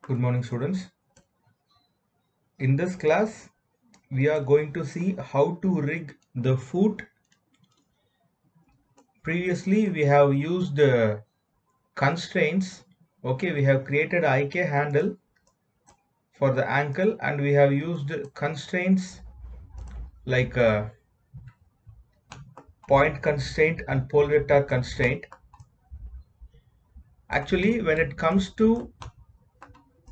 Good morning, students. In this class, we are going to see how to rig the foot. Previously, we have used constraints. Okay, we have created IK handle for the ankle and we have used constraints like point constraint and pole vector constraint. Actually, when it comes to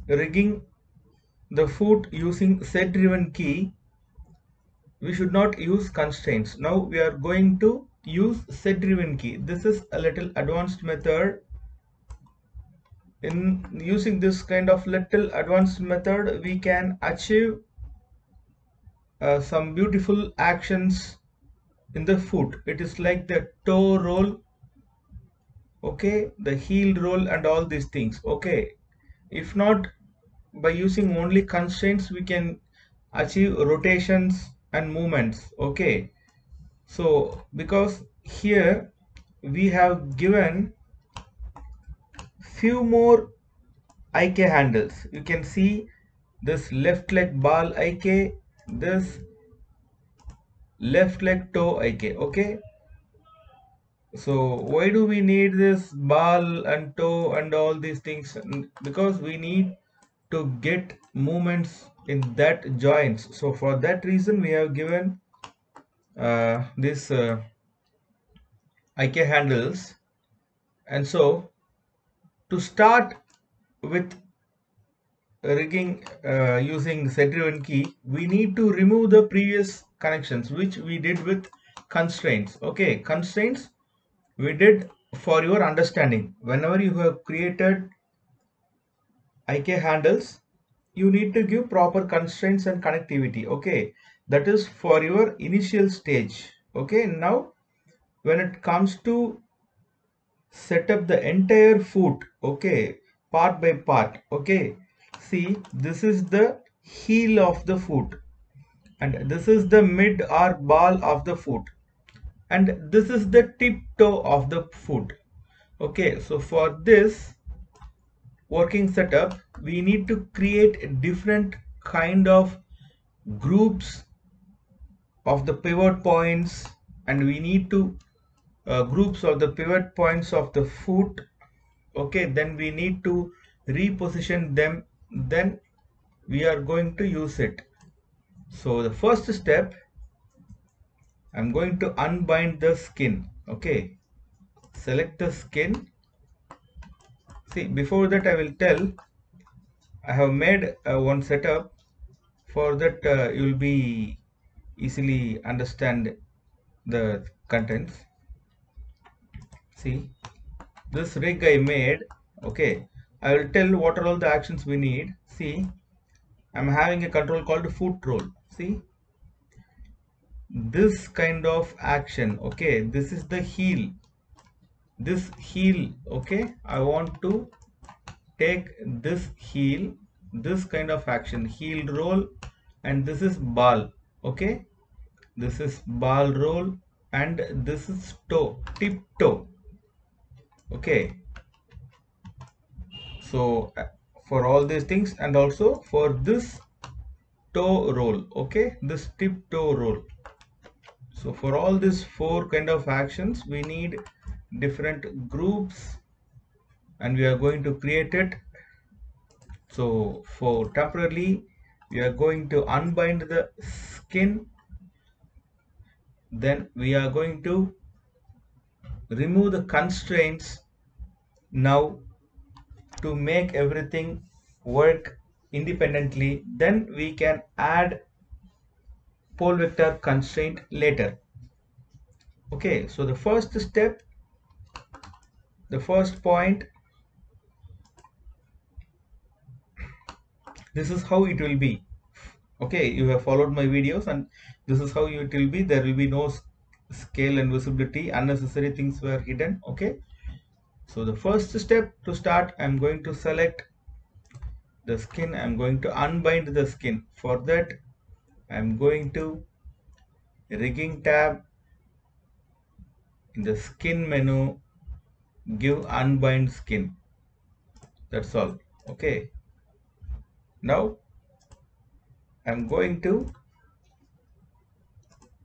rigging the foot using set driven key, we should not use constraints. Now we are going to use set driven key. This is a little advanced method. In using this kind of little advanced method, we can achieve some beautiful actions in the foot. It is like the toe roll, okay, the heel roll and all these things. Okay, if not, by using only constraints we can achieve rotations and movements. Okay, so because here we have given few more IK handles. You can see this left leg ball IK, this left leg toe IK. Okay, so why do we need this ball and toe and all these things? Because we need to get movements in that joints. So for that reason we have given this IK handles. And so to start with rigging using set-driven key, we need to remove the previous connections which we did with constraints. Okay, constraints we did for your understanding. Whenever you have created IK handles, you need to give proper constraints and connectivity. Okay, that is for your initial stage. Okay, now when it comes to set up the entire foot, okay, part by part. Okay, see, this is the heel of the foot and this is the mid or ball of the foot and this is the tip toe of the foot. Okay, so for this working setup we need to create different kind of groups of the pivot points and we need to groups of the pivot points of the foot. Okay, then we need to reposition them, then we are going to use it. So the first step, I'm going to unbind the skin. Okay, select the skin. See, before that I will tell, I have made one setup. For that you will be easily understand the contents. See, this rig I made. Okay, I will tell what are all the actions we need. See, I'm having a control called foot roll. See, this kind of action. Okay, this is the heel. This heel. Okay, I want to take this heel, this kind of action, heel roll, and this is ball. Okay, this is ball roll, and this is toe, tip toe. Okay, so for all these things and also for this toe roll. Okay, this tip toe roll. So for all these four kind of actions we need different groups and we are going to create it. So for temporarily we are going to unbind the skin, then we are going to remove the constraints now to make everything work independently, then we can add pole vector constraint later. Okay, so the first step, the first point, this is how it will be. Okay, you have followed my videos and this is how it will be. There will be no scale and visibility, unnecessary things were hidden. Okay, so the first step to start, I'm going to select the skin. I'm going to unbind the skin. For that I'm going to rigging tab, in the skin menu give unbind skin. That's all. Okay, Now I'm going to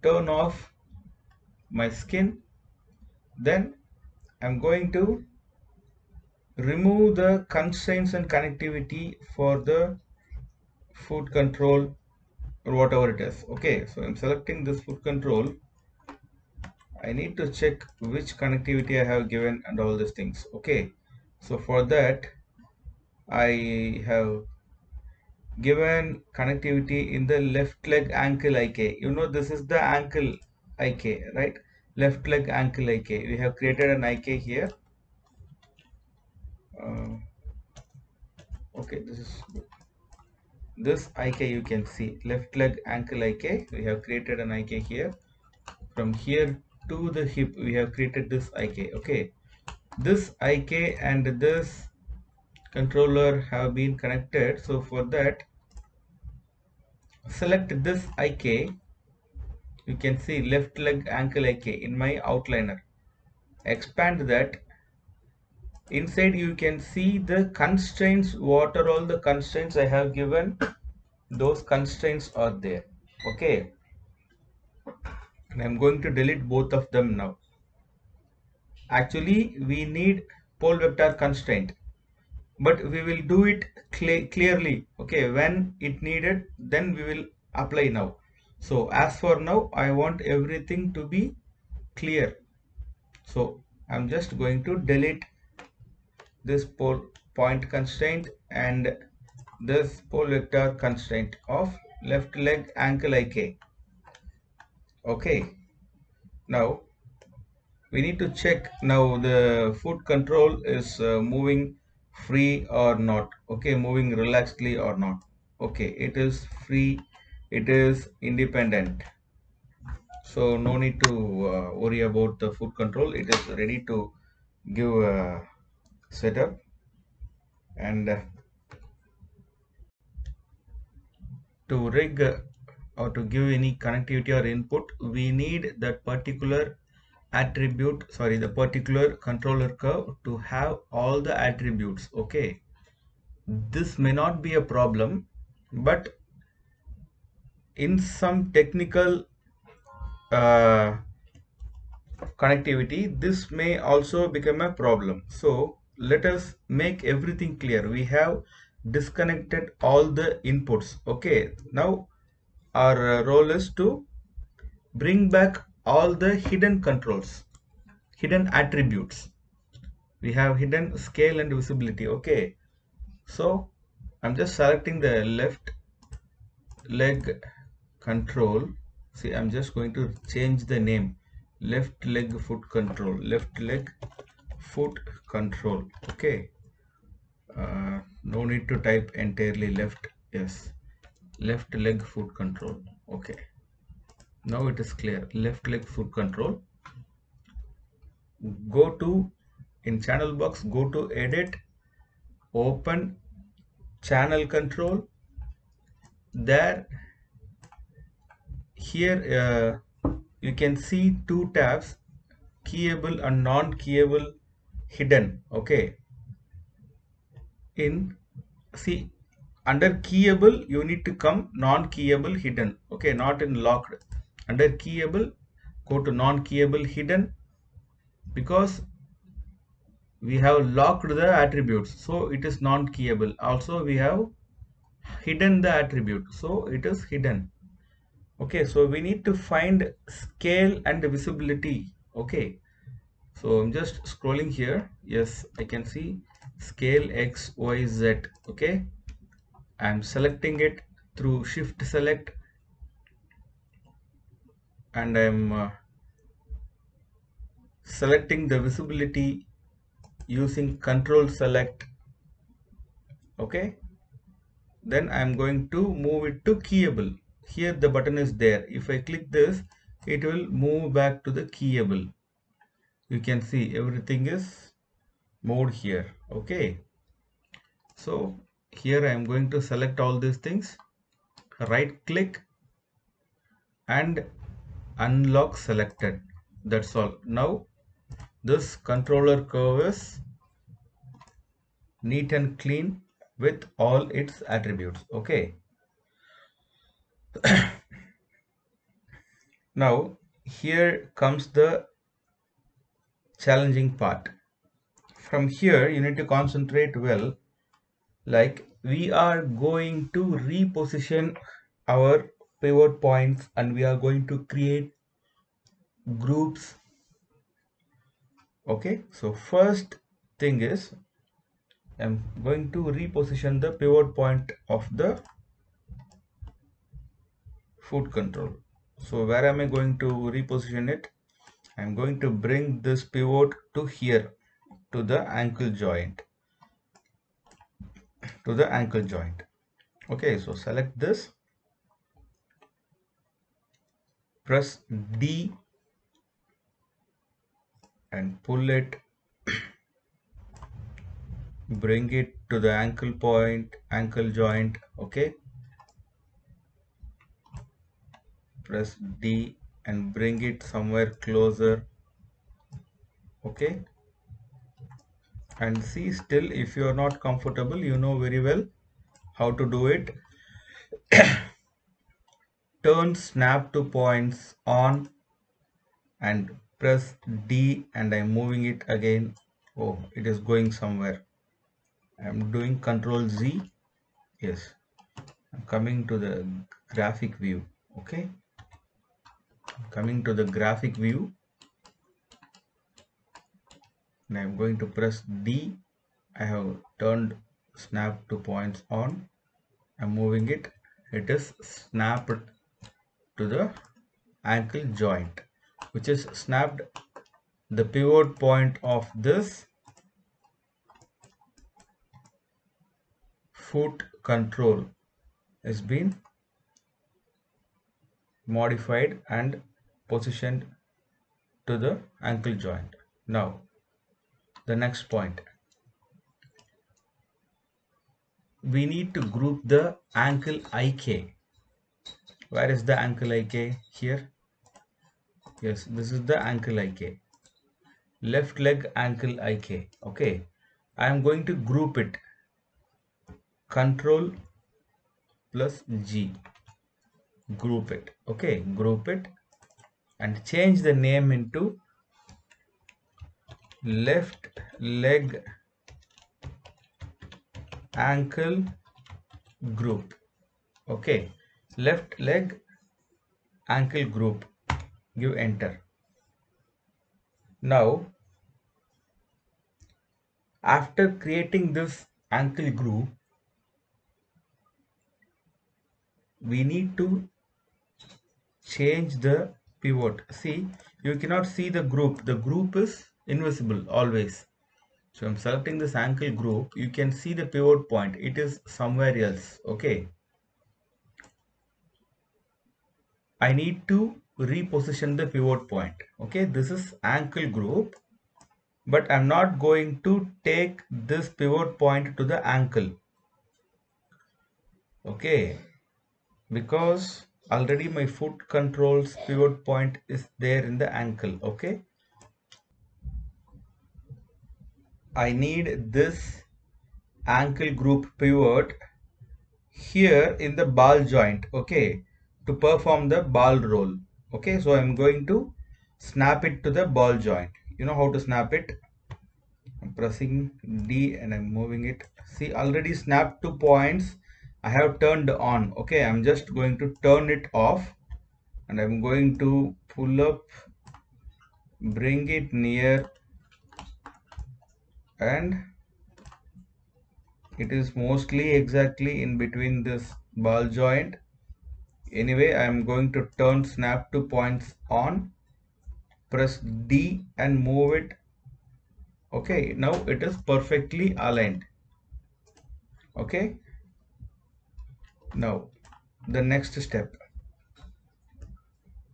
turn off my skin. Then I'm going to remove the constraints and connectivity for the food control or whatever it is. Okay, so I'm selecting this food control. I need to check which connectivity I have given and all these things. Okay, so for that I have given connectivity in the left leg ankle IK. You know, this is the ankle IK, right? Left leg ankle IK. We have created an IK here. Okay, this IK you can see, left leg ankle IK. We have created an IK here. From here to the hip, we have created this IK. Okay, this IK and this controller have been connected. So for that, select this IK. You can see left leg ankle IK in my outliner. Expand that. Inside you can see the constraints. What are all the constraints I have given? Those constraints are there. Okay, and I'm going to delete both of them now. Actually, we need pole vector constraint, but we will do it clearly. Okay, when it needed, then we will apply now. So as for now, I want everything to be clear. So I'm just going to delete this pole point constraint and this pole vector constraint of left leg ankle IK. Okay, now we need to check now the foot control is moving free or not. Okay, moving relaxedly or not. Okay, it is free, it is independent, so no need to worry about the foot control. It is ready to give a setup. And to rig or to give any connectivity or input, we need that particular attribute, sorry, the particular controller curve to have all the attributes. Okay, this may not be a problem, but in some technical connectivity this may also become a problem. So let us make everything clear. We have disconnected all the inputs. Okay, now our role is to bring back all the hidden controls, hidden attributes. We have hidden scale and visibility. Okay, so I'm just selecting the left leg control. See, I'm just going to change the name, left leg foot control, left leg foot control. Okay, no need to type entirely left. Yes, left leg foot control. Okay, now it is clear. Left leg foot control. Go to, in channel box, go to edit, open channel control. There, here you can see two tabs, keyable and non-keyable hidden. Okay, in, see, under keyable you need to come non-keyable hidden. Okay, not in locked. Under keyable, go to non-keyable hidden, because we have locked the attributes, so it is non-keyable. Also we have hidden the attribute, so it is hidden. Okay, so we need to find scale and visibility. Okay, so I'm just scrolling here. Yes, I can see scale X, Y, Z. Okay, I'm selecting it through shift select, and I'm selecting the visibility using control select. Okay, then I'm going to move it to keyable. Here the button is there. If I click this, it will move back to the keyable. You can see everything is moved here. Okay, so here I am going to select all these things, right click and unlock selected. That's all. Now this controller curve is neat and clean. with all its attributes. Okay. Now here comes the challenging part. From here you need to concentrate well, like we are going to reposition our pivot points and we are going to create groups. Okay, so first thing is I'm going to reposition the pivot point of the foot control. So where am I going to reposition it? I'm going to bring this pivot to here, to the ankle joint, Okay, so select this, press D and pull it, bring it to the ankle joint. Okay, press D and bring it somewhere closer. Okay, and see, still if you are not comfortable, you know very well how to do it. Turn snap to points on and press D and I'm moving it again. Oh, it is going somewhere. I'm doing Control Z. Yes, I'm coming to the graphic view. Okay, coming to the graphic view and I'm going to press D. I have turned snap to points on. I'm moving it. It is snapped to the ankle joint, which is snapped. The pivot point of this foot control has been modified and positioned to the ankle joint. Now the next point, we need to group the ankle IK. Where is the ankle IK? Here. Yes, this is the ankle IK. Left leg ankle IK. Okay, I am going to group it. Control plus G. Group it. Okay, group it and change the name into left leg ankle group. Okay, left leg ankle group. Give enter. Now after creating this ankle group, we need to change the pivot. See, you cannot see the group is invisible always. So I'm selecting this ankle group. You can see the pivot point, it is somewhere else. Okay, I need to reposition the pivot point. Okay, this is ankle group, but I'm not going to take this pivot point to the ankle. Okay, because already my foot controls pivot point is there in the ankle. Okay, I need this ankle group pivot here in the ball joint. Okay, to perform the ball roll. Okay, so I'm going to snap it to the ball joint. You know how to snap it. I'm pressing D and I'm moving it. See, already snapped 2 points. I have turned on. Okay, I'm just going to turn it off and I'm going to pull up, bring it near, and it is mostly exactly in between this ball joint. Anyway, I am going to turn snap to points on, press D and move it. Okay, now it is perfectly aligned. Okay, now the next step,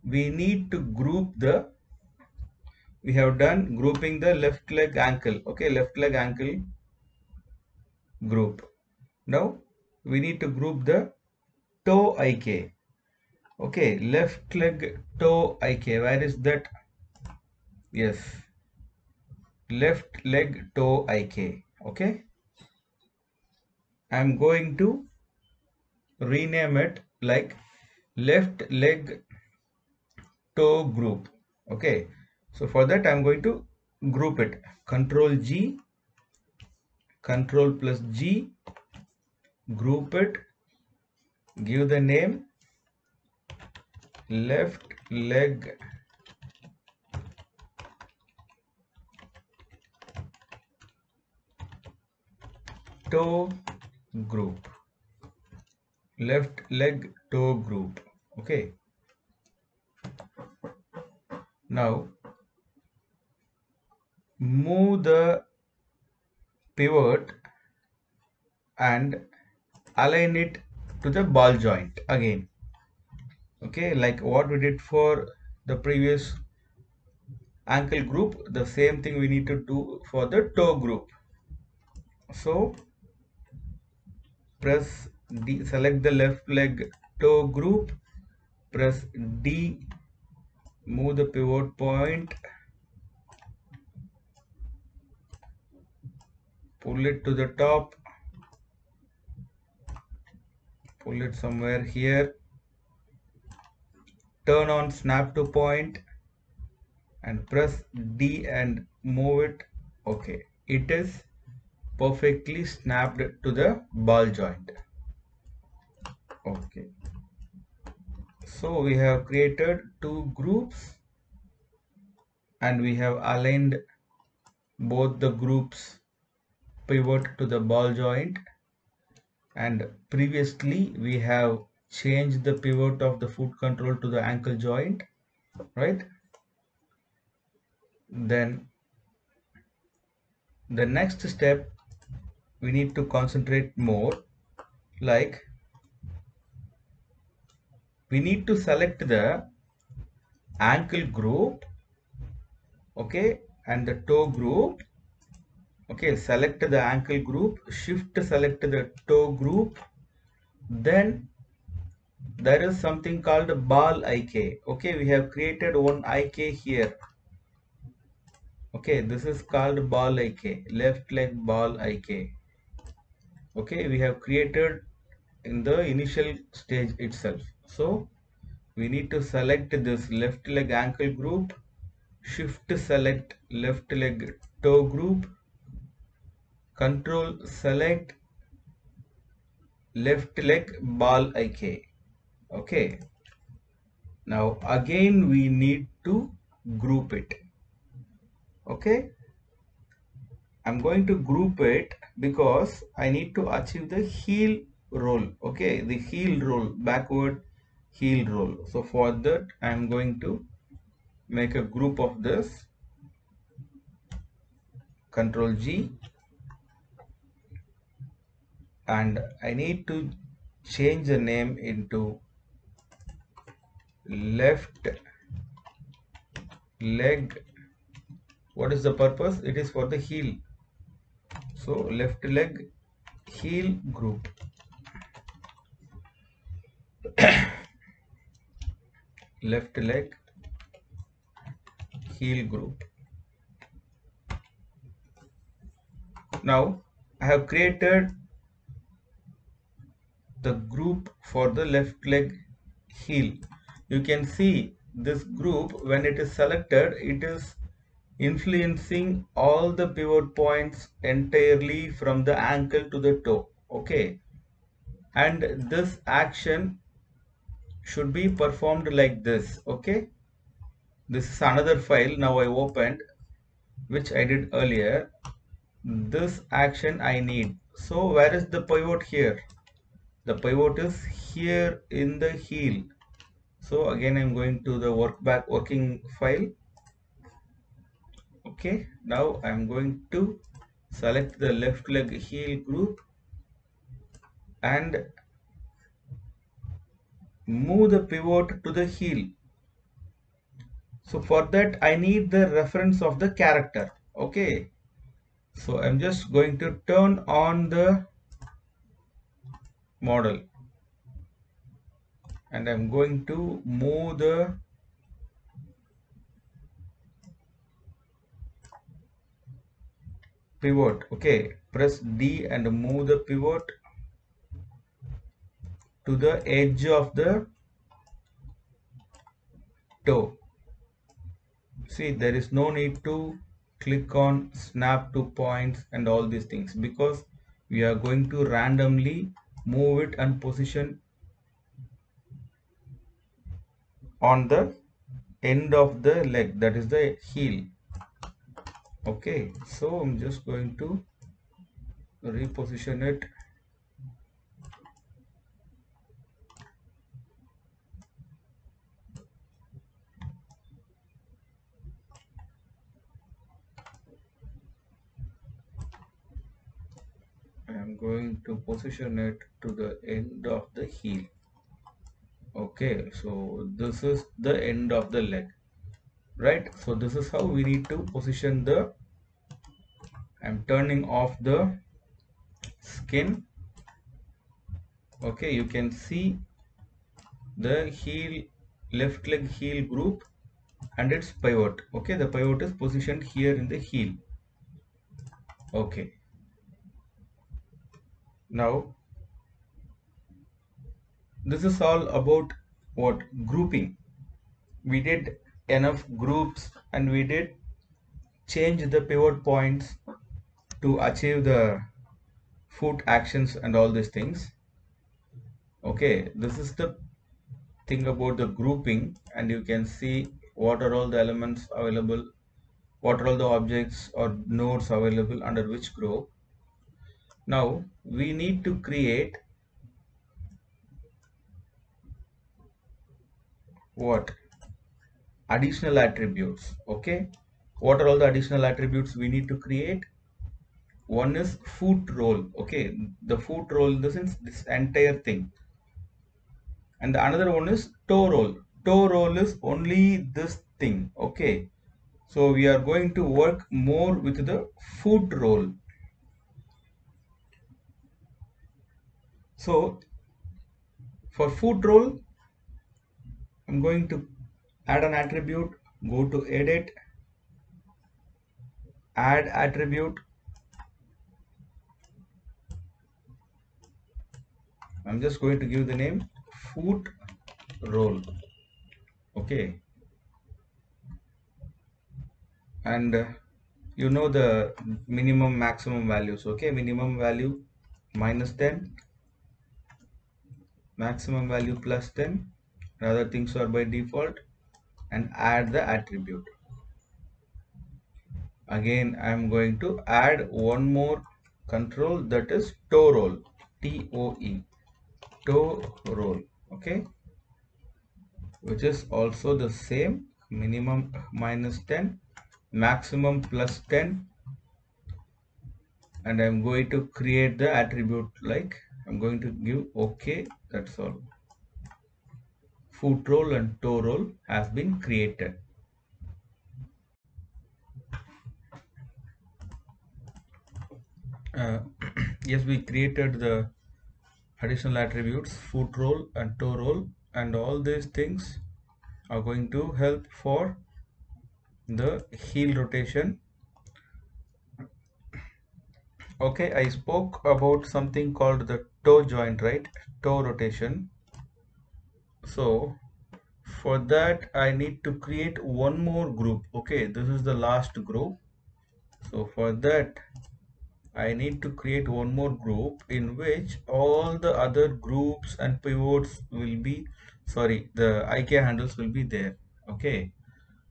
we need to group the, we have done grouping the left leg ankle. Okay, left leg ankle group. Now we need to group the toe IK. Okay, left leg toe IK. Where is that? Yes, left leg toe IK. Okay, I'm going to rename it like left leg toe group. Okay, so for that I'm going to group it. Control G, Control plus G, group it, give the name left leg toe group, left leg toe group. Okay, now move the pivot and align it to the ball joint again. Okay, like what we did for the previous ankle group, the same thing we need to do for the toe group. So press D, select the left leg toe group, press D, move the pivot point, pull it to the top, pull it somewhere here, turn on snap to point and press D and move it. Okay, it is perfectly snapped to the ball joint. Okay, so we have created two groups and we have aligned both the groups pivot to the ball joint, and previously we have changed the pivot of the foot control to the ankle joint, right? Then the next step we need to concentrate more, like we need to select the ankle group, okay, and the toe group. Okay, select the ankle group, shift select the toe group, then there is something called ball IK. Okay, we have created one IK here. Okay, this is called ball IK, left leg ball IK. Okay, we have created in the initial stage itself. So we need to select this left leg ankle group, shift select left leg toe group, control select left leg ball IK. Okay, now again we need to group it. Okay, I'm going to group it because I need to achieve the heel roll. Okay, the heel roll, backward heel roll. So for that I'm going to make a group of this. Control G, and I need to change the name into left leg. What is the purpose? It is for the heel. So left leg heel group. Left leg heel group. Now I have created the group for the left leg heel. You can see this group, when it is selected, it is influencing all the pivot points entirely from the ankle to the toe. Okay, and this action should be performed like this. Okay, this is another file now I opened, which I did earlier. This action I need. So where is the pivot here? The pivot is here in the heel. So again I'm going to the working file. Okay, now I'm going to select the left leg heel group and move the pivot to the heel. So for that I need the reference of the character. Okay, so I'm just going to turn on the model and I'm going to move the pivot. Okay, press D and move the pivot. to the edge of the toe. See, there is no need to click on snap to points and all these things, because we are going to randomly move it and position on the end of the leg, that is the heel. Okay, so I'm just going to reposition it. I'm going to position it to the end of the heel. Okay, so this is the end of the leg, right? So this is how we need to position the, I'm turning off the skin. Okay, you can see the heel, left leg heel group and its pivot. Okay, the pivot is positioned here in the heel. Okay, now this is all about what? Grouping. We did enough groups and we did change the pivot points to achieve the foot actions and all these things. Okay, this is the thing about the grouping, and you can see what are all the elements available, what are all the objects or nodes available under which group. Now we need to create what? Additional attributes. Okay, what are all the additional attributes we need to create? One is foot roll. Okay, the foot roll in the sense this entire thing, and the another one is toe roll. Toe roll is only this thing. Okay, so we are going to work more with the foot roll. So for foot roll, I'm going to add an attribute, go to edit, add attribute. I'm just going to give the name foot roll. Okay, and you know the minimum maximum values. Okay, minimum value -10, maximum value +10, other things are by default, and add the attribute. Again, I'm going to add one more control, that is toe roll, TOE, toe roll. Okay, which is also the same, minimum -10, maximum +10, and I'm going to create the attribute, like I'm going to give OK. That's all. Foot roll and toe roll has been created. Yes, we created the additional attributes foot roll and toe roll, and all these things are going to help for the heel rotation. Okay, I spoke about something called the toe joint, right? Toe rotation. So for that I need to create one more group. Okay, this is the last group. So for that I need to create one more group in which all the other groups and pivots will be, sorry, the IK handles will be there. Okay,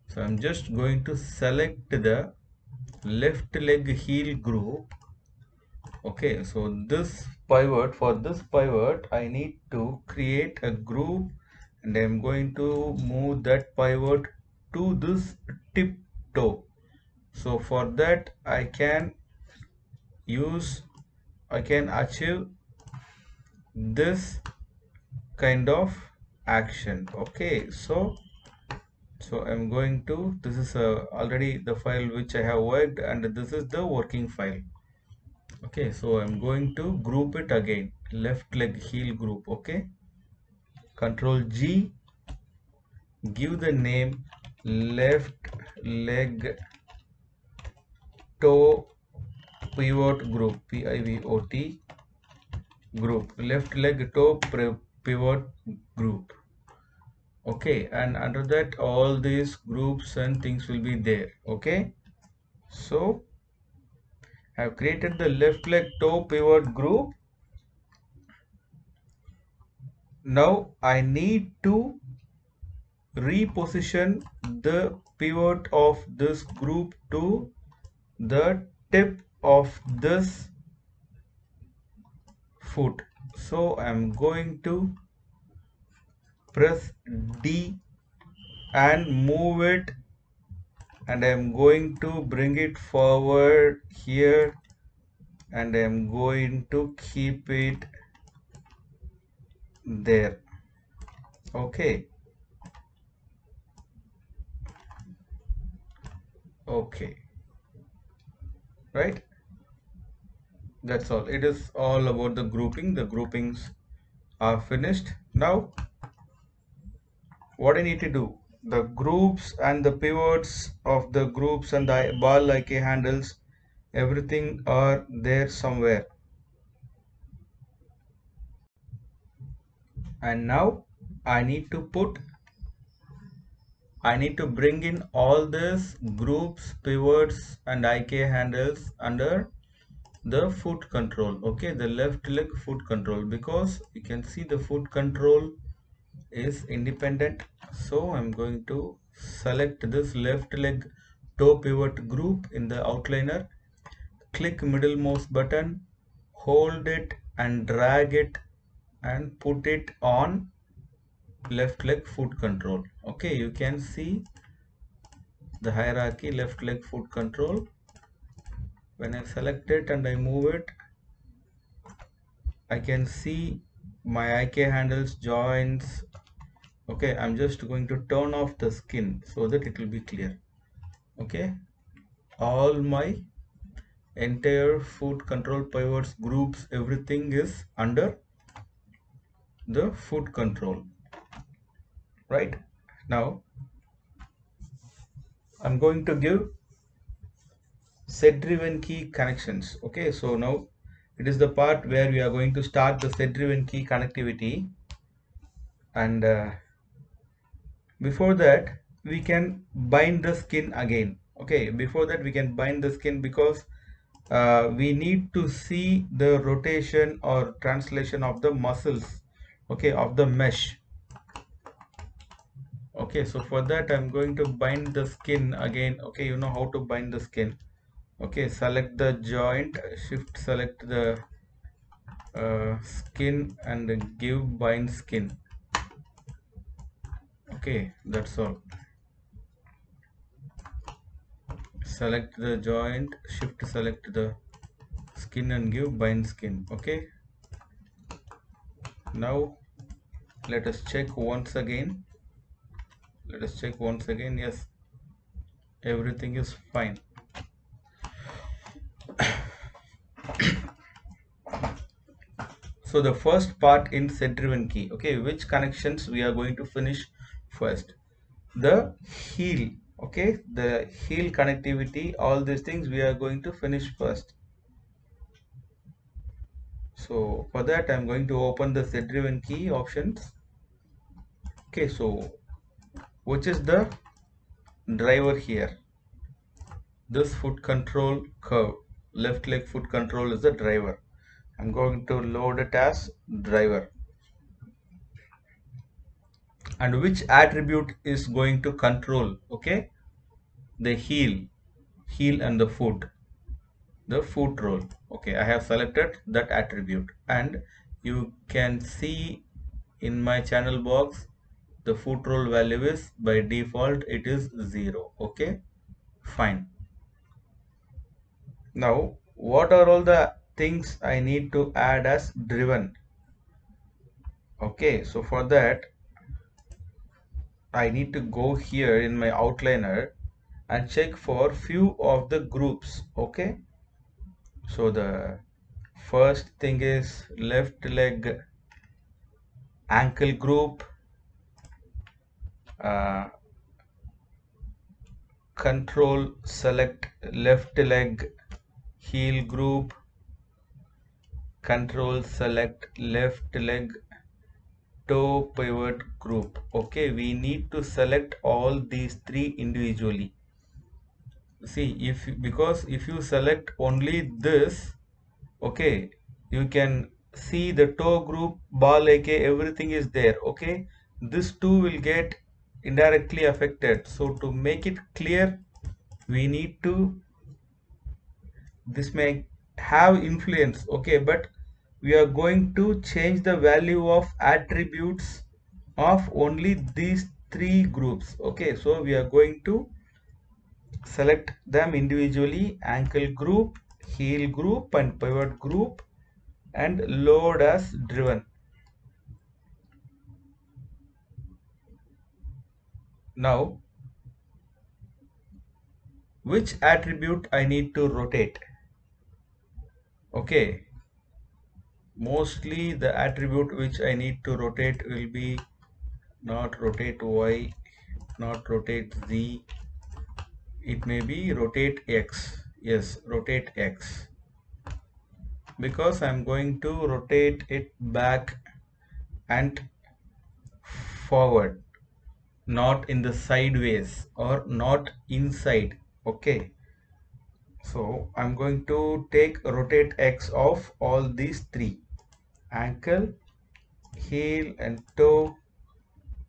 so I'm just going to select the left leg heel group. Okay, so this pivot, for this pivot I need to create a group, and I'm going to move that pivot to this tip toe. So for that I can achieve this kind of action. Okay, so I'm going to, this is already the file which I have worked, and this is the working file. Okay, so I'm going to group it again, left leg heel group. Okay, Control G, give the name left leg toe pivot group, PIVOT group, left leg toe pivot group. Okay, and under that all these groups and things will be there. Okay, so I have created the left leg toe pivot group. Now I need to reposition the pivot of this group to the tip of this foot. So I'm going to press D and move it, and I'm going to bring it forward here, and I'm going to keep it there. Okay, okay, right, that's all. It is all about the grouping. The groupings are finished. Now what I need to do, the groups and the pivots of the groups and the ball like handles, everything are there somewhere. And now I need to bring in all these groups, pivots and IK handles under the foot control. Okay, the left leg foot control, because you can see the foot control is independent. So I'm going to select this left leg toe pivot group in the outliner, click middle mouse button, hold it and drag it and put it on left leg foot control. Okay, you can see the hierarchy left leg foot control. When I select it and I move it, I can see my IK handles, joints. Okay, I'm just going to turn off the skin so that it will be clear. Okay, all my entire foot control pivots, groups, everything is under the foot control. Right, now I'm going to give set driven key connections. Okay, so now it is the part where we are going to start the set driven key connectivity, and before that we can bind the skin again. Okay, before that we can bind the skin, because we need to see the rotation or translation of the muscles, okay, of the mesh. Okay, so for that I'm going to bind the skin again. Okay, you know how to bind the skin. Okay, select the joint, shift select the skin and give bind skin. Okay, that's all. Select the joint, shift select the skin and give bind skin. Okay, now let us check once again. Yes, everything is fine. So the first part in set driven key, okay, which connections we are going to finish first? The heel. Okay, the heel connectivity, all these things we are going to finish first. So for that I'm going to open the set driven key options. Okay, so which is the driver here? This foot control curve, left leg foot control is the driver. I'm going to load it as driver. And which attribute is going to control? Okay, the heel and the foot roll. Okay, I have selected that attribute, and you can see in my channel box the foot roll value is by default it is 0. Okay, fine. Now what are all the things I need to add as driven? Okay, so for that I need to go here in my outliner and check for few of the groups. Okay, so the first thing is left leg ankle group, control select left leg heel group, control select left leg toe pivot group. Okay, we need to select all these three individually. See, because if you select only this, okay, you can see the toe group, ball AK, everything is there. Okay, this two will get indirectly affected. So to make it clear, we need to, this may have influence, okay, but we are going to change the value of attributes of only these three groups. Okay, so we are going to select them individually: ankle group, heel group, and pivot group, and load as driven. Now, which attribute I need to rotate? Okay, mostly the attribute which I need to rotate will be not rotate Y, not rotate Z, it may be rotate X. Yes, rotate X, because I'm going to rotate it back and forward, not in the sideways or not inside. Okay, so I'm going to take rotate X of all these three: ankle, heel, and toe.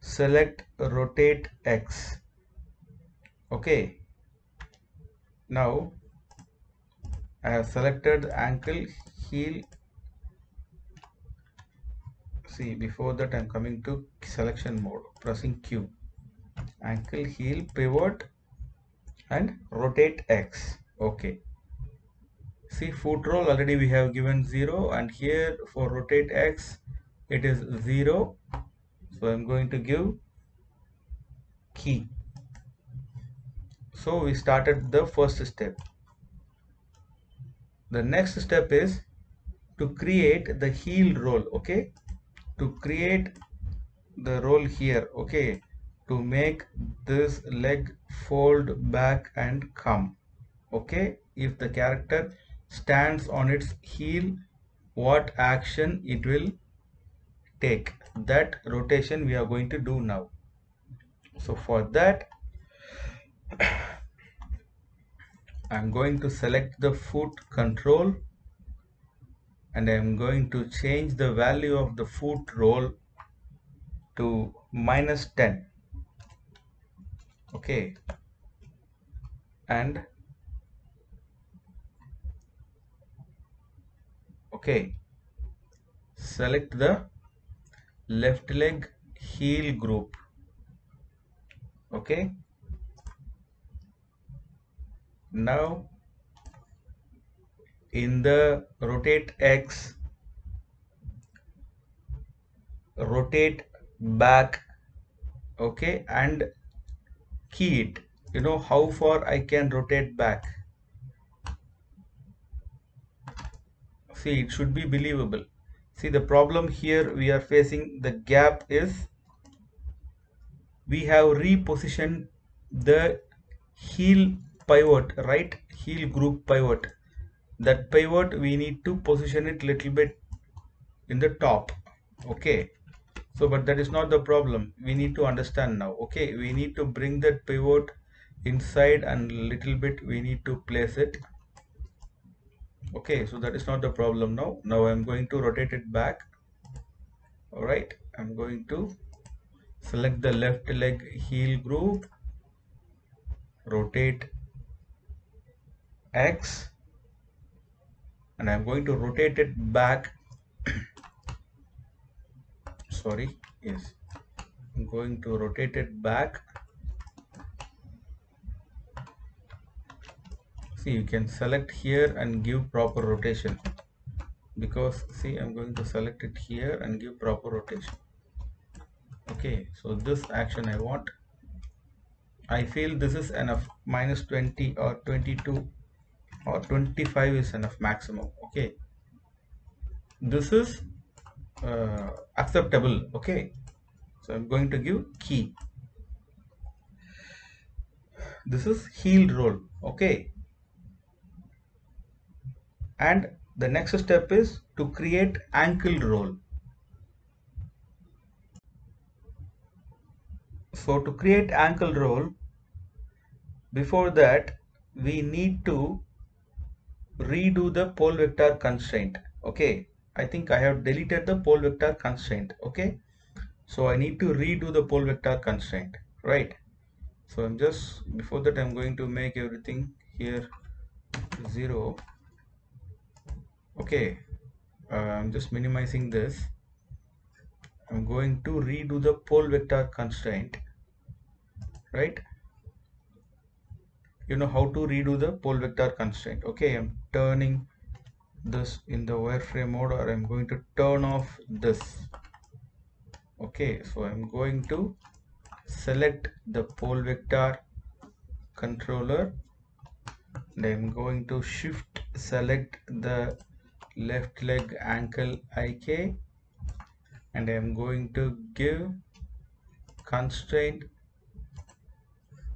Select rotate X. Okay, now I have selected ankle, heel. See, before that I'm coming to selection mode, pressing Q. Ankle, heel, pivot, and rotate X. Okay, see, foot roll already we have given 0, and here for rotate X it is 0. So I'm going to give key. So we started the first step. The next step is to create the heel roll. Okay, to create the roll here. Okay, to make this leg fold back and come. Okay, if the character stands on its heel, what action it will take, that rotation we are going to do now. So for that, I'm going to select the foot control, and I'm going to change the value of the foot roll to -10. Okay, and okay, select the left leg heel group. Okay, now in the rotate X, rotate back. Okay, and key it. You know how far I can rotate back. See, it should be believable. See, the problem here we are facing, the gap is we have repositioned the heel pivot, right? Heel group pivot. That pivot we need to position it little bit in the top. Okay, so but that is not the problem. We need to understand now. Okay, we need to bring that pivot inside, and little bit we need to place it. Okay, so that is not the problem now. Now I'm going to rotate it back. All right, I'm going to select the left leg heel group, rotate X, and I'm going to rotate it back. Sorry, yes, I'm going to rotate it back. See, you can select here and give proper rotation, because see, I'm going to select it here and give proper rotation. Okay, so this action I want, I feel this is enough. -20 or 22 or 25 is enough maximum. Okay, this is acceptable. Okay, so I'm going to give key. This is heel roll. Okay, and the next step is to create ankle roll. So to create ankle roll, before that we need to redo the pole vector constraint. Okay, I think I have deleted the pole vector constraint. Okay, so I need to redo the pole vector constraint, right? So I'm just, before that I'm going to make everything here 0. Okay, I'm just minimizing this. I'm going to redo the pole vector constraint, right? You know how to redo the pole vector constraint. Okay, I'm turning this in the wireframe mode, or I'm going to turn off this. Okay, so I'm going to select the pole vector controller, and I'm going to shift select the left leg ankle IK, and I'm going to give constraint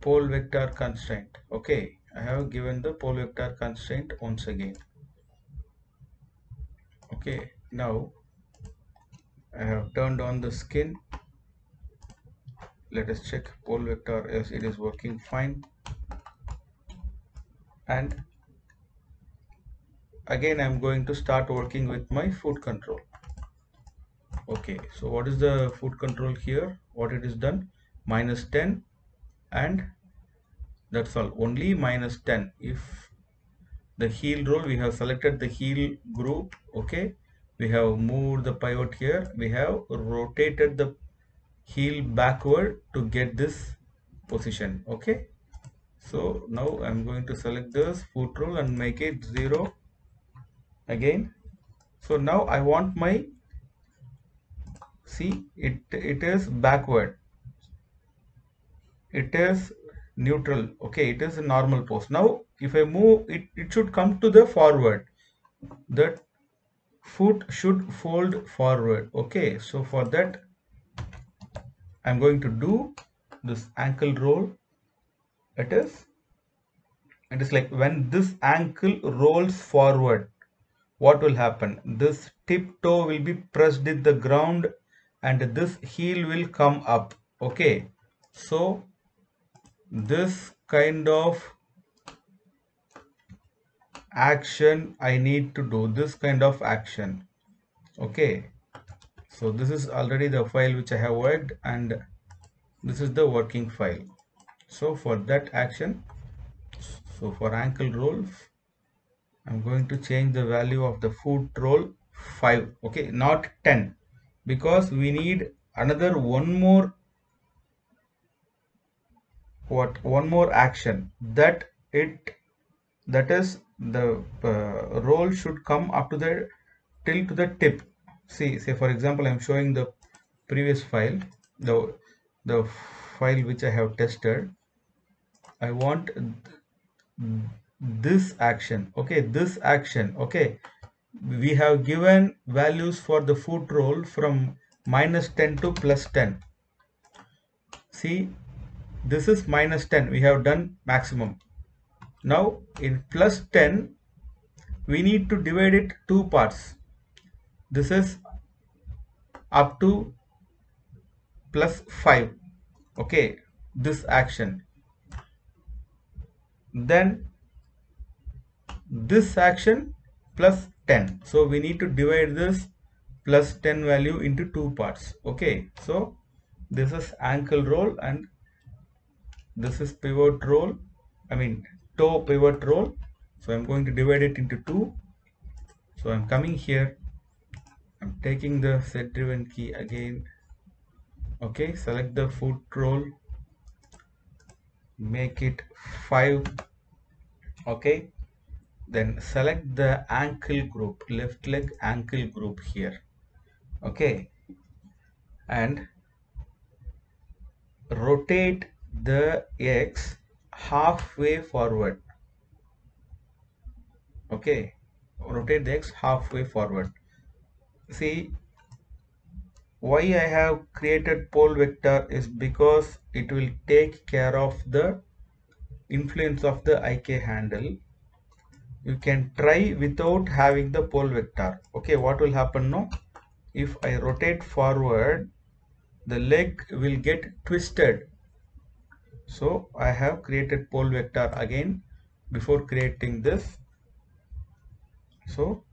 pole vector constraint. Okay, I have given the pole vector constraint once again. Okay, now I have turned on the skin. Let us check pole vector. Yes, it is working fine. And again I'm going to start working with my foot control. Okay, so what is the foot control here? What it is done? -10, and that's all, only -10. If the heel roll, we have selected the heel group. Okay, we have moved the pivot here, we have rotated the heel backward to get this position. Okay, so now I'm going to select this foot roll and make it 0 again. So now I want my, see, it is backward, it is neutral. Okay, it is a normal pose. Now if I move it, it should come to the forward. The foot should fold forward. Okay, so for that I'm going to do this ankle roll. It is like when this ankle rolls forward, what will happen? This tip toe will be pressed in the ground and this heel will come up. Okay, so this kind of action I need to do, this kind of action. Okay, so this is already the file which I have worked, and this is the working file. So for that action, so for ankle roll, I'm going to change the value of the foot roll 5. Okay, not 10, because we need another one more action, that is the roll should come up to the till to the tip. See, say for example I'm showing the previous file, the file which I have tested. I want this action. Okay, this action. Okay, we have given values for the foot roll from -10 to +10. See, this is -10, we have done maximum. Now in +10 we need to divide it two parts. This is up to +5. Okay, this action, then this action +10. So we need to divide this +10 value into two parts. Okay, so this is ankle roll and this is pivot roll, I mean toe pivot roll. So I'm going to divide it into two. So I'm coming here, I'm taking the set driven key again. Okay, select the foot roll, make it 5. Okay, then select the ankle group, left leg ankle group here. Okay, and rotate the X halfway forward. Okay, rotate the X halfway forward. See, why I have created pole vector is because it will take care of the influence of the IK handle. You can try without having the pole vector. Okay, what will happen now? If I rotate forward, the leg will get twisted. So I have created pole vector again before creating this. So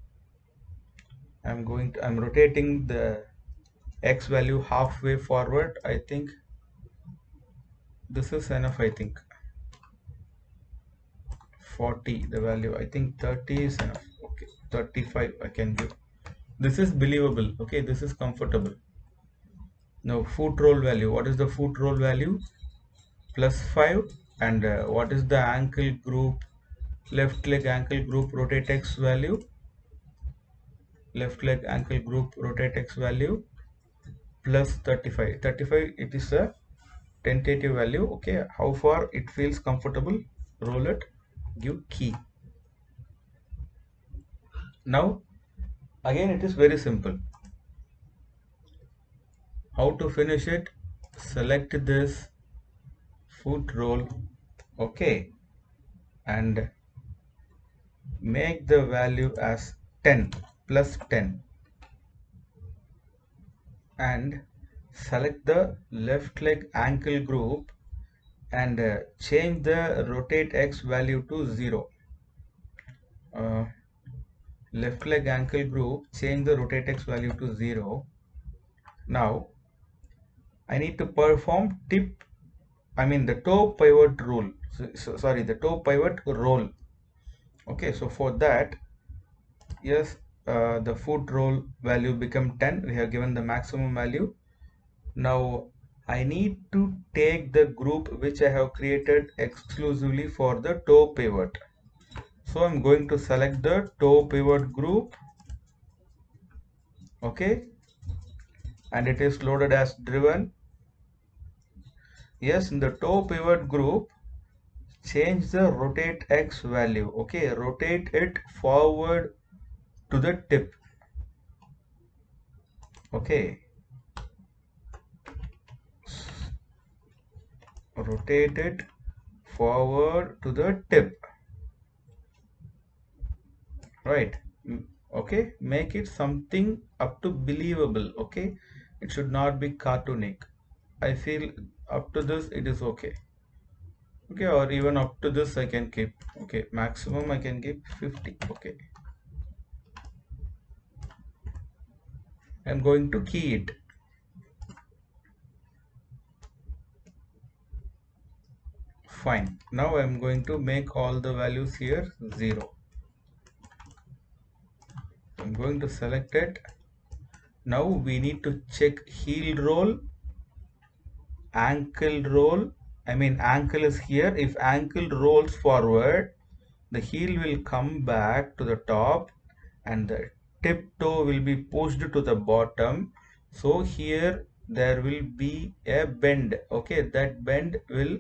I'm rotating the x value halfway forward. I think this is enough. I think 40 the value. I think 30 is enough. Okay, 35 I can give. This is believable. Okay, this is comfortable. Now foot roll value. What is the foot roll value? +5. And what is the ankle group, left leg ankle group rotate x value? Left leg ankle group rotate x value +35. 35, it is a tentative value. Okay, how far it feels comfortable, roll it, give key. Now again it is very simple. How to finish it? Select this foot roll, okay, and make the value as 10 +10, and select the left leg ankle group and change the rotate x value to 0. Left leg ankle group, change the rotate x value to 0. Now I need to perform the toe pivot rule. Sorry, the toe pivot roll. Okay, so for that, yes, the foot roll value become 10. We have given the maximum value. Now I need to take the group which I have created exclusively for the toe pivot. So I'm going to select the toe pivot group, okay, and it is loaded as driven. Yes, in the toe pivot group, change the rotate x value, okay, rotate it forward to the tip, okay, rotate it forward to the tip, right? Okay, make it something up to believable. Okay, it should not be cartoonic. I feel up to this it is okay. Okay, or even up to this I can keep. Okay, maximum I can keep 50. Okay, I'm going to key it. Fine. Now I'm going to make all the values here 0. I'm going to select it. Now we need to check heel roll, ankle roll. Ankle is here. If ankle rolls forward, the heel will come back to the top and the tip toe will be pushed to the bottom. So here there will be a bend. Okay, that bend will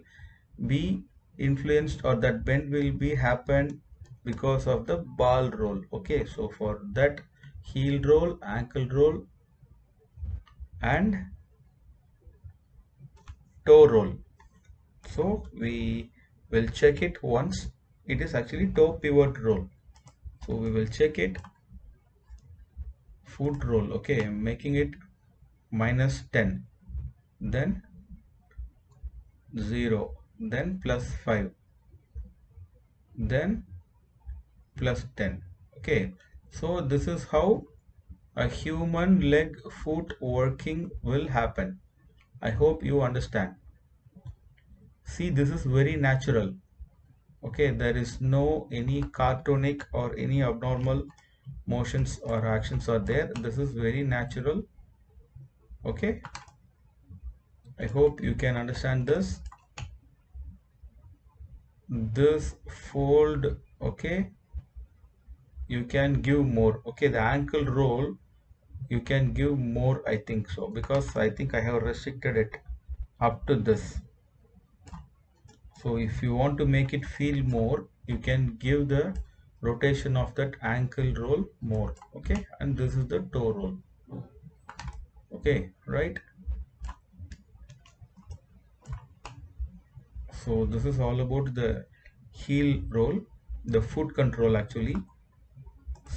be influenced, or that bend will be happen because of the ball roll. Okay, so for that, heel roll, ankle roll and toe roll. So we will check it once. It is actually toe pivot roll. So we will check it. Foot roll. Okay, I'm making it -10. Then 0. Then +5. Then +10. Okay. So this is how a human leg foot working will happen. I hope you understand. See, this is very natural. Okay, there is no any cartoonic or any abnormal motions or actions are there. This is very natural. Okay, I hope you can understand this. This fold, okay, you can give more. Okay, the ankle roll you can give more, I think so, because I think I have restricted it up to this. So if you want to make it feel more, you can give the rotation of that ankle roll more. Okay, and this is the toe roll. Okay, right? So this is all about the heel roll, the foot control actually.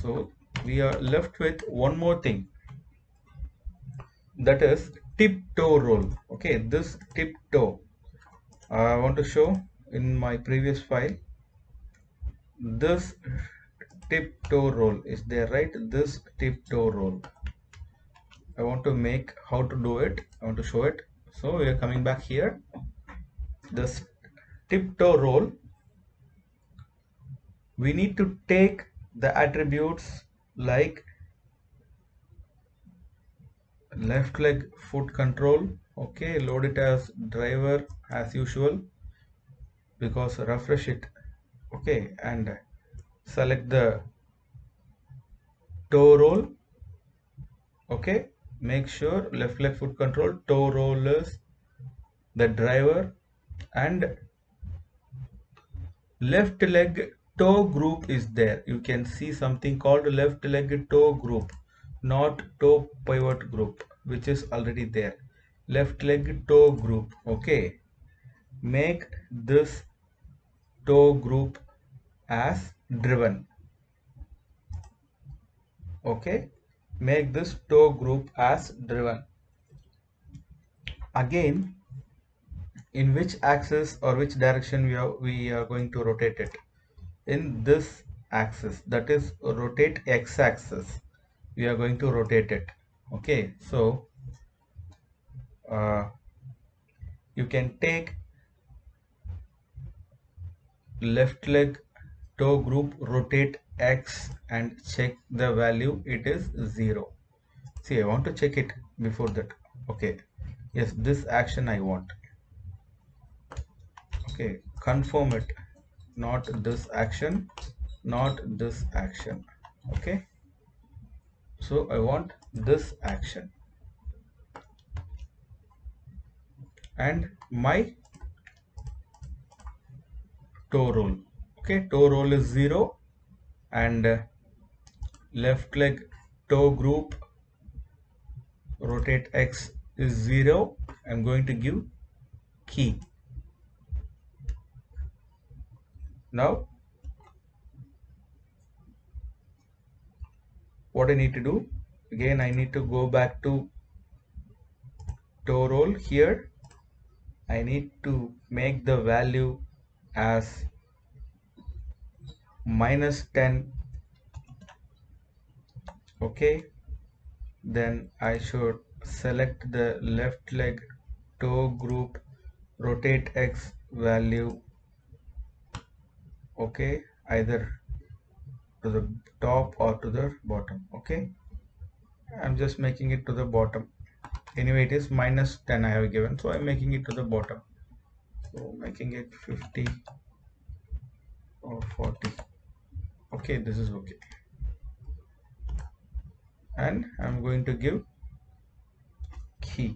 So we are left with one more thing, that is tiptoe roll. Okay, this tiptoe I want to show in my previous file. This tiptoe roll is there, right? This tiptoe roll I want to make. How to do it, I want to show it. So we are coming back here. This tiptoe roll, we need to take the attributes like left leg foot control. Okay, load it as driver as usual, because refresh it. Okay, and select the toe roll. Okay, make sure left leg foot control, toe roll is the driver, and left leg toe group is there. You can see something called left leg toe group, not toe pivot group, which is already there. Left leg toe group. Okay, make this toe group as driven. Okay, make this toe group as driven. Again, in which axis or which direction we are going to rotate it? In this axis, that is rotate x-axis, we are going to rotate it. Okay, so you can take left leg toe group, rotate x and check the value. It is 0. See, I want to check it before that. Okay, yes, this action I want. Okay, confirm it, not this action, not this action. Okay, so I want this action, and my toe roll. Okay, toe roll is 0, and left leg toe group, rotate x is 0. I'm going to give key. Now what I need to do, again I need to go back to toe roll. Here I need to make the value as -10. Okay, then I should select the left leg toe group, rotate x value. Okay, either to the top or to the bottom. Okay, I'm just making it to the bottom. Anyway, it is -10 I have given, so I'm making it to the bottom. So making it 50 or 40. Okay, this is okay, and I'm going to give key.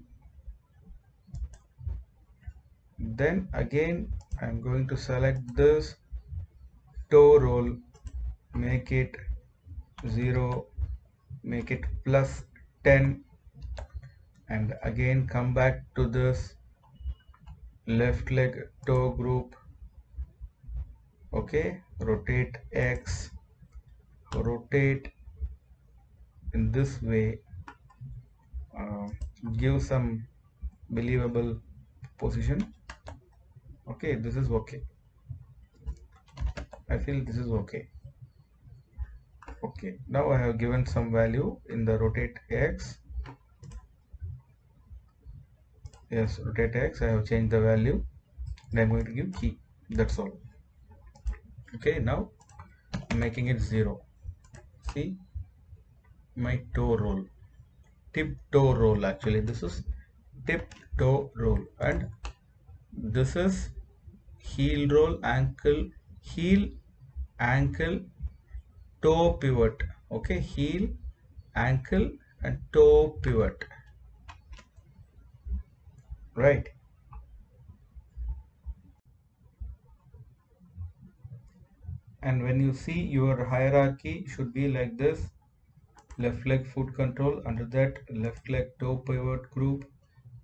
Then again I'm going to select this toe roll, make it 0, make it +10, and again come back to this left leg toe group. Okay, rotate x, rotate in this way, give some believable position. Okay, this is okay. I feel this is okay. Okay, now I have given some value in the rotate x. Yes, rotate x, I have changed the value, and I'm going to give key. That's all. Okay, now I'm making it 0. See, my toe roll, tiptoe roll, actually this is tiptoe roll, and this is heel roll, ankle, heel, ankle, toe pivot. Okay, heel, ankle and toe pivot, right? And when you see, your hierarchy should be like this: left leg foot control, under that left leg toe pivot group,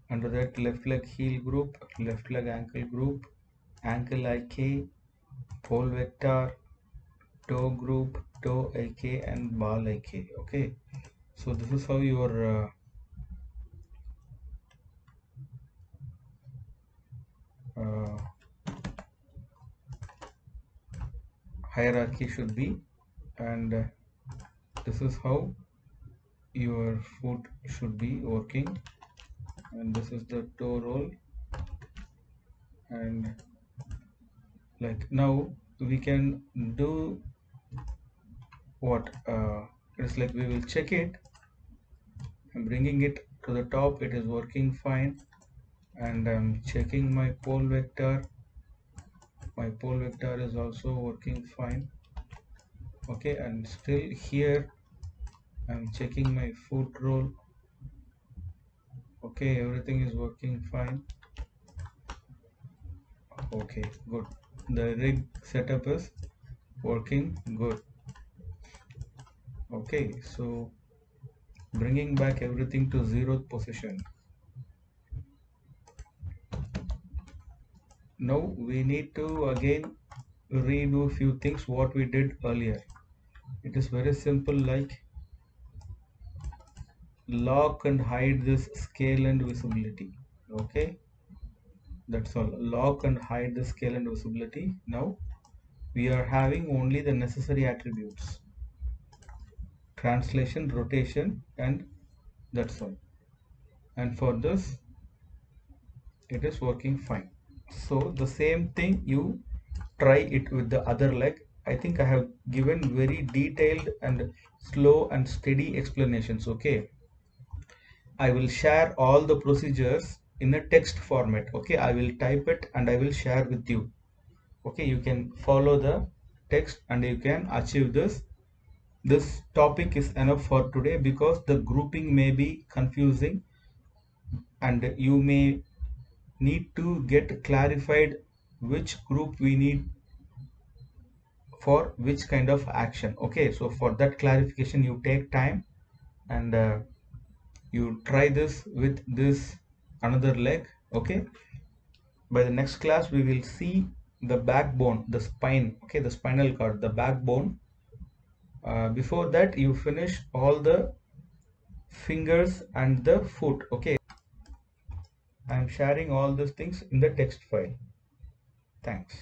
under that left leg heel group, left leg ankle group, ankle IK, pole vector, toe group, toe IK and ball IK. Okay, so this is how your uh, hierarchy should be, and this is how your foot should be working, and this is the toe roll. And like now we can do what it's like, we will check it. I'm bringing it to the top, it is working fine, and I'm checking my pole vector. My pole vector is also working fine. Okay, and still here I'm checking my foot roll. Okay, everything is working fine. Okay, good. The rig setup is working good. Okay, so bringing back everything to 0th position. Now we need to again redo few things what we did earlier. It is very simple, like lock and hide this scale and visibility. Okay, that's all. Lock and hide the scale and visibility. Now we are having only the necessary attributes: translation, rotation, and that's all. And for this it is working fine. So the same thing, you try it with the other leg. I think I have given very detailed and slow and steady explanations. Okay, I will share all the procedures in a text format. Okay, I will type it and I will share with you. Okay, you can follow the text and you can achieve this. This topic is enough for today because the grouping may be confusing and you may need to get clarified which group we need for which kind of action. Okay, so for that clarification you take time and you try this with this another leg. Okay, by the next class we will see the backbone, the spine. Okay, the spinal cord, the backbone. Before that you finish all the fingers and the foot. Okay, I am sharing all these things in the text file. Thanks.